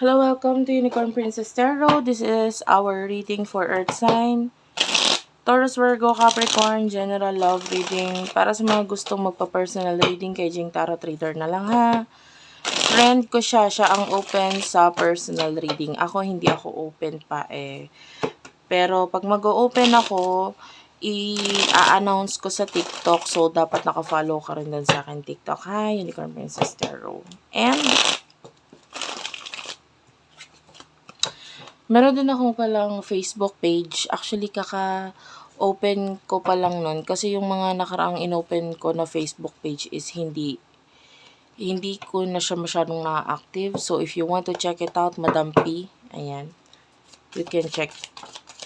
Hello, welcome to Unicorn Princess Tarot. This is our reading for Earth sign. Taurus, Virgo, Capricorn, general love reading. Para sa mga gustong magpa-personal reading kay Jing Tarot Reader na lang ha. Friend ko siya ang open sa personal reading. Ako, hindi ako open pa eh. Pero pag mag-open ako, i-announce ko sa TikTok. So, dapat naka-follow ka rin dun sa akin TikTok. Hi, Unicorn Princess Tarot. And meron din ako palang Facebook page. Actually, kaka-open ko pa lang nun. Kasi yung mga nakaraang inopen ko na Facebook page is hindi ko na siya masyadong na-active. So, if you want to check it out, Madam P, ayan, you can check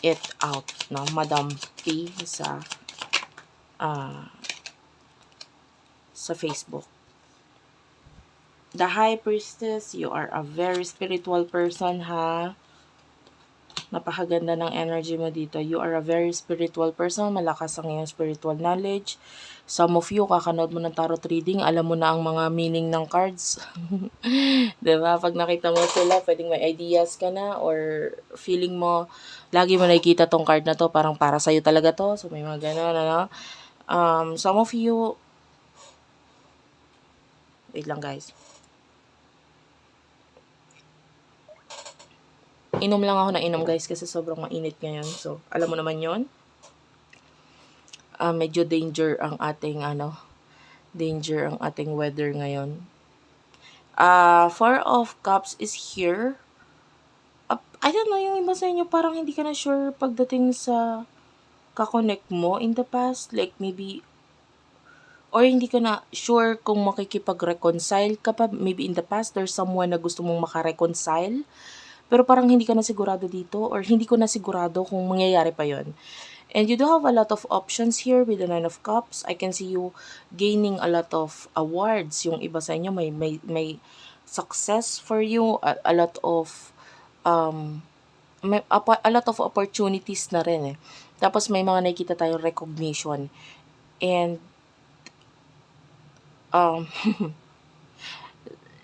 it out, no? Madam P sa Facebook. The High Priestess, you are a very spiritual person, ha? Napakaganda ng energy mo dito. You are a very spiritual person. Malakas ang iyong spiritual knowledge. Some of you, kakanood mo ng tarot reading, alam mo na ang mga meaning ng cards. Diba? Pag nakita mo sila, pwedeng may ideas ka na or feeling mo, lagi mo nakikita tong card na to, parang para sa'yo talaga to. So, may mga gano'n, ano? Some of you, wait lang guys. Inom lang ako ng inom guys kasi sobrang mainit ngayon. So, alam mo naman yon. Medyo danger ang ating weather ngayon. Four of Cups is here. I don't know, yung iba sa inyo parang hindi ka na sure pagdating sa kakonect mo in the past. Like maybe, or hindi ka na sure kung makikipag-reconcile ka pa. Maybe in the past, there's someone na gusto mong makareconcile. Pero parang hindi ka na sigurado dito or hindi ko na sigurado kung mangyayari pa yon. And you do have a lot of options here with the Nine of Cups. I can see you gaining a lot of awards. Yung iba sa inyo may success for you, a lot of a lot of opportunities na rin eh. Tapos may mga nakikita tayong recognition. And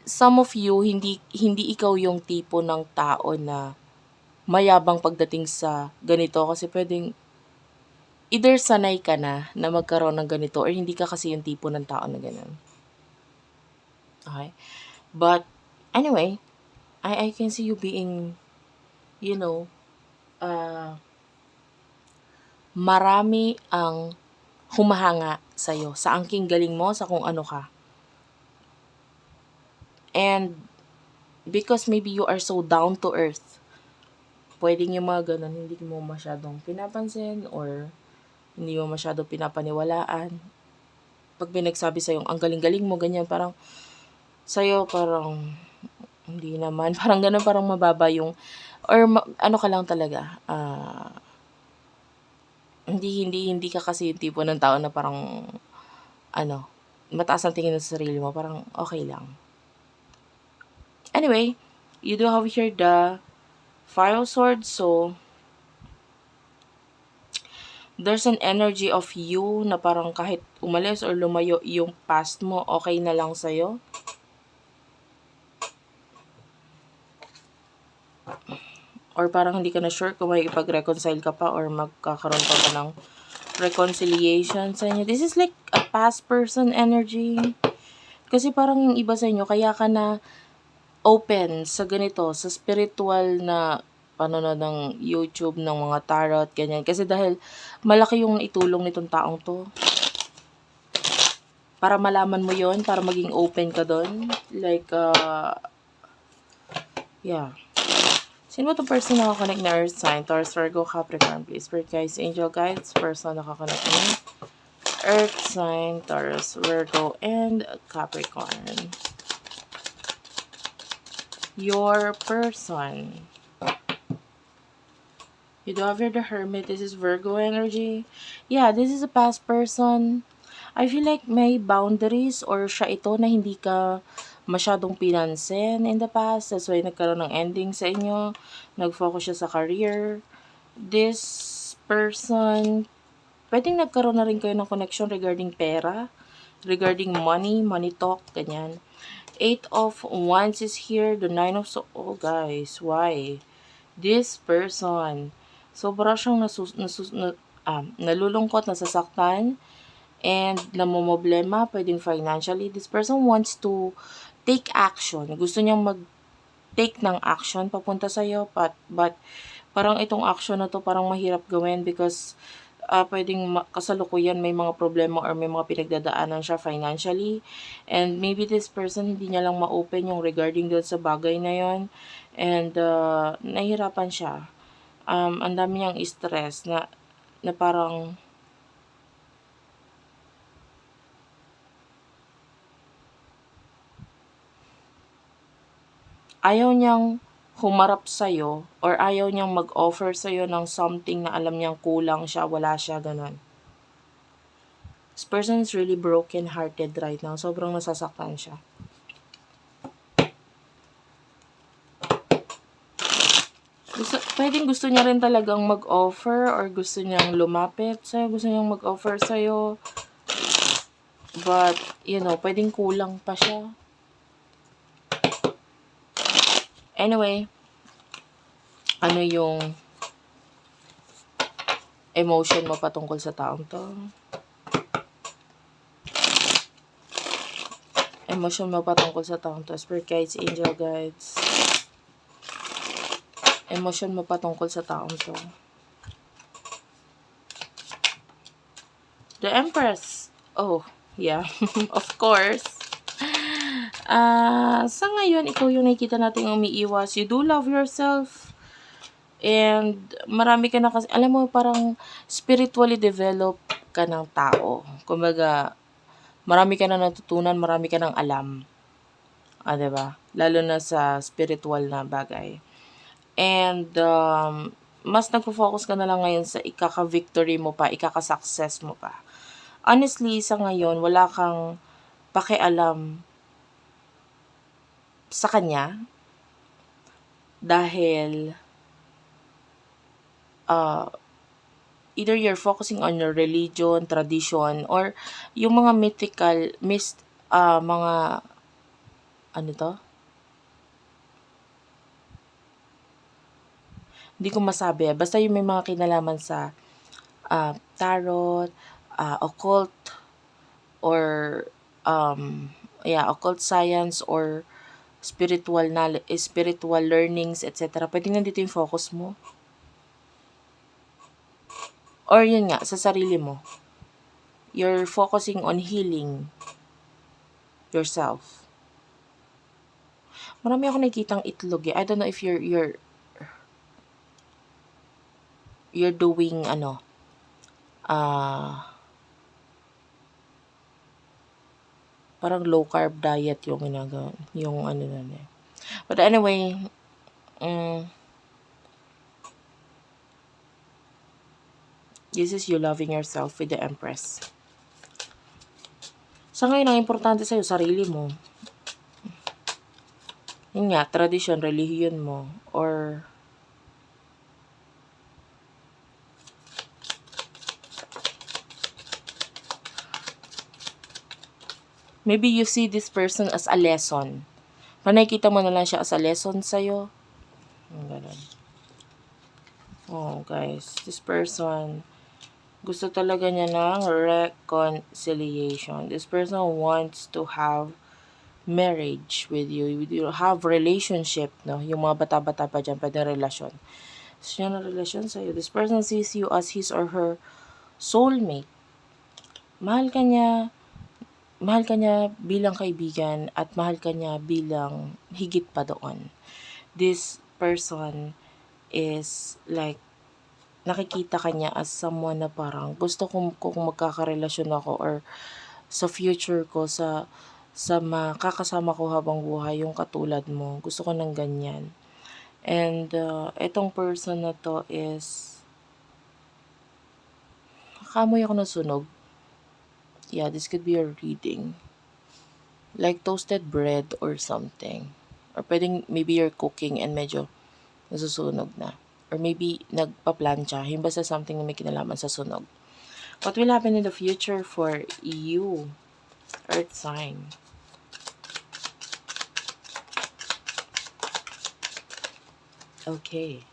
some of you, hindi ikaw yung tipo ng tao na mayabang pagdating sa ganito kasi pwedeng either sanay ka na magkaroon ng ganito or hindi ka kasi yung tipo ng tao na ganun. Okay? But anyway, I can see you being, marami ang humahanga sa'yo, sa angking galing mo, sa kung ano ka. And because maybe you are so down to earth, pwedeng yung mga ganun, hindi mo masyadong pinapansin or hindi mo masyadong pinapaniwalaan. Pag binagsabi sa'yo, ang galing-galing mo, ganyan, parang sa'yo, parang hindi naman, parang ganun, parang mababa yung, or ano ka lang talaga, hindi ka kasi yung tipo ng tao na parang, mataas ang tingin sa sarili mo, parang okay lang. Anyway, you do have here the Fire Sword, so there's an energy of you na parang kahit umalis or lumayo yung past mo, okay na lang sa'yo. Or parang hindi ka na sure kung may ipag-reconcile ka pa or magkakaroon pa ba ng reconciliation sa inyo. This is like a past person energy. Kasi parang yung iba sa inyo, kaya ka na open sa ganito, sa spiritual na panonood ng YouTube, ng mga tarot, ganyan. Kasi dahil malaki yung itulong nitong taong to. Para malaman mo yon, para maging open ka doon. Like, yeah. Sino ba itong person na nakakonect na Earth sign? Taurus, Virgo, Capricorn, please. Spirit guides, angel guides, person na nakakonect na Earth sign, Taurus, Virgo, and Capricorn. Your person. You do have here the Hermit. This is Virgo energy. Yeah, this is a past person. I feel like may boundaries or siya ito na hindi ka masyadong pinansin in the past. That's why nagkaroon ng ending sa inyo. Nag-focus siya sa career. This person, pwedeng nagkaroon na rin kayo ng connection regarding pera, regarding money talk, ganyan. Eight of Wands is here. The Nine of oh guys, why? This person, sobra siyang nalulungkot, nasasaktan, and namomroblema, pwedeng financially. This person wants to take action. Gusto niyang mag-take ng action papunta sa'yo, but parang itong action na to parang mahirap gawin because pwedeng kasalukuyan may mga problema or may mga pinagdadaanan siya financially. And maybe this person hindi niya lang ma-open yung regarding doon sa bagay na yon. And nahihirapan siya. Ang dami niyang stress na parang ayaw niyang humarap sa'yo or ayaw niyang mag-offer sa'yo ng something na alam niyang kulang siya, wala siya, ganun. This person is really broken-hearted right now. Sobrang nasasaktan siya. Pwedeng gusto niya rin talagang mag-offer or gusto niyang lumapit sa'yo, gusto niyang mag-offer sa'yo. But, pwedeng kulang pa siya. Anyway, ano yung emotion mo patungkol sa taong to? Emotion mo patungkol sa taong to? Spirit guides, angel guides. Emotion mo patungkol sa taong to? The Empress. Oh, yeah. Of course. Sa ngayon, ikaw yung nakikita natin umiiwas. You do love yourself. And marami ka na kasi, alam mo, parang spiritually develop ka ng tao. Kumbaga, marami ka na natutunan, marami ka nang alam. Diba? Lalo na sa spiritual na bagay. And, mas nagpo-focus ka na lang ngayon sa ikaka-victory mo pa, ikaka-success mo pa. Honestly, sa ngayon, wala kang pakialam sa kanya dahil either you're focusing on your religion, tradition, or yung mga mythical, mga, ano to? Hindi ko masabi. Basta yung may mga kinalaman sa tarot, occult, or occult science, or spiritual learnings, etc. Pwede nandito yung focus mo. Or yun nga, sa sarili mo. You're focusing on healing yourself. Marami ako nakikitang itlog eh. I don't know if you're doing parang low carb diet yung ginagawa, yung ano na eh. But anyway, this is you loving yourself with the Empress. Sa ngayon, ang importante sa'yo, sarili mo. Yun nga, tradition, relihiyon mo, or maybe you see this person as a lesson. Nakikita mo na lang siya as a lesson sa'yo. Ganun. Oh, guys. This person, gusto talaga niya ng reconciliation. This person wants to have marriage with you. You have relationship, no? Yung mga bata-bata pa dyan, pwede relasyon. Gusto niya ng relasyon sa'yo. This person sees you as his or her soulmate. Mahal ka niya bilang kaibigan at mahal ka niya bilang higit pa doon. This person is like, nakikita ka niya as someone na parang gusto kong magkakarelasyon ako or sa future ko, sa makakasama ko habang buhay, yung katulad mo. Gusto ko ng ganyan. And itong person na to is, nakaamoy ako ng sunog. Yeah, this could be a reading. Like toasted bread or something. Or pwedeng maybe you're cooking and medyo nasusunog na. Or maybe nagpa-plancha. Yung basta something na may kinalaman sa sunog. What will happen in the future for you? Earth sign. Okay.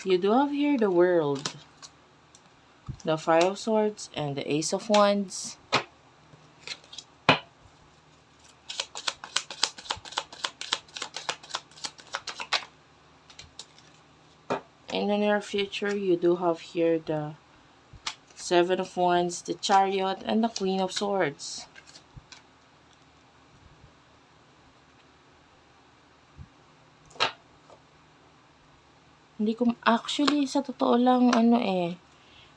You do have here the World, the Five of Swords, and the Ace of Wands. In the near future, you do have here the Seven of Wands, the Chariot, and the Queen of Swords. Hindi ko, actually, sa totoo lang,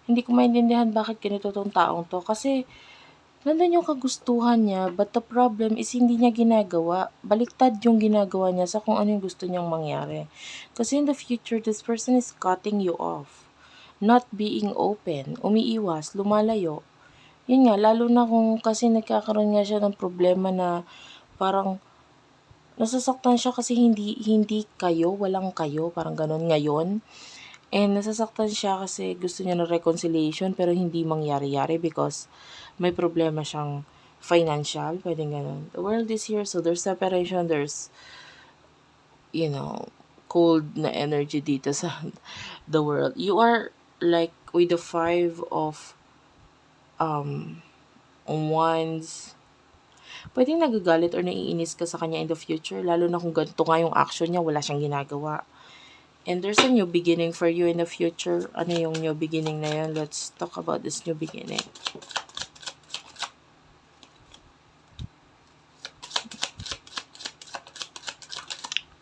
hindi ko maintindihan bakit ganito tong taong to. Kasi, nandun yung kagustuhan niya, but the problem is hindi niya ginagawa. Baliktad yung ginagawa niya sa kung ano yung gusto niyang mangyari. Kasi in the future, this person is cutting you off. Not being open, umiiwas, lumalayo. Yun nga, lalo na kung kasi nagkakaroon nga siya ng problema na parang nasasaktan siya kasi hindi kayo, walang kayo, parang ganun ngayon. And nasasaktan siya kasi gusto niya ng reconciliation pero hindi mangyari-yari because may problema siyang financial, pwedeng ganun. The world is here, so there's separation, there's, cold na energy dito sa the world. You are like with the Five of Wands. Pwedeng nagagalit or naiinis ka sa kanya in the future, lalo na kung ganito nga yung action niya, wala siyang ginagawa. And there's a new beginning for you in the future. Ano yung new beginning na yun? Let's talk about this new beginning.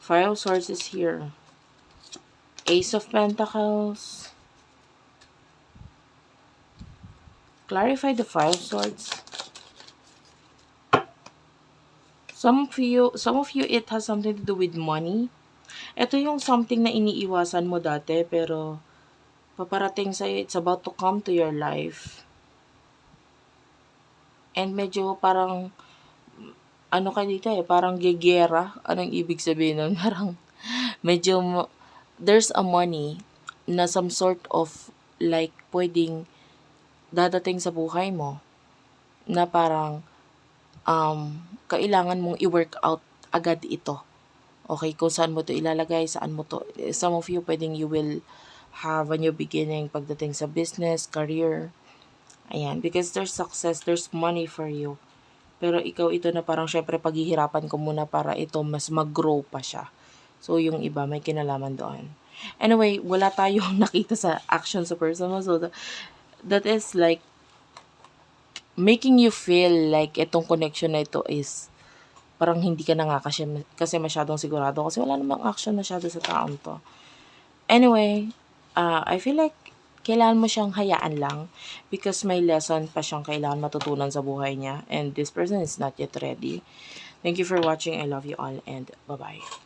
Five of Swords is here. Ace of Pentacles. Clarify the Five of Swords. Some of you, it has something to do with money. Ito yung something na iniiwasan mo dati, pero paparating sa'yo, it's about to come to your life. And medyo parang, ano ka dito parang gegera. Anong ibig sabihin nun? Parang, medyo, there's a money na some sort of, like, pwedeng dadating sa buhay mo, na parang, kailangan mong i-work out agad ito. Okay, kung saan mo to ilalagay, saan mo to. Some of you, pwedeng you will have a new beginning pagdating sa business, career. Ayan, because there's success, there's money for you. Pero ikaw ito na parang syempre paghihirapan ko muna para ito mas mag-grow pa siya. So, yung iba may kinalaman doon. Anyway, wala tayong nakita sa action sa person mo. So, that is like making you feel like itong connection na ito is parang hindi ka na nga kasi masyadong sigurado kasi wala namang action masyado sa taong to. Anyway, I feel like kailangan mo siyang hayaan lang because may lesson pa siyang kailangan matutunan sa buhay niya and this person is not yet ready. Thank you for watching. I love you all and bye-bye.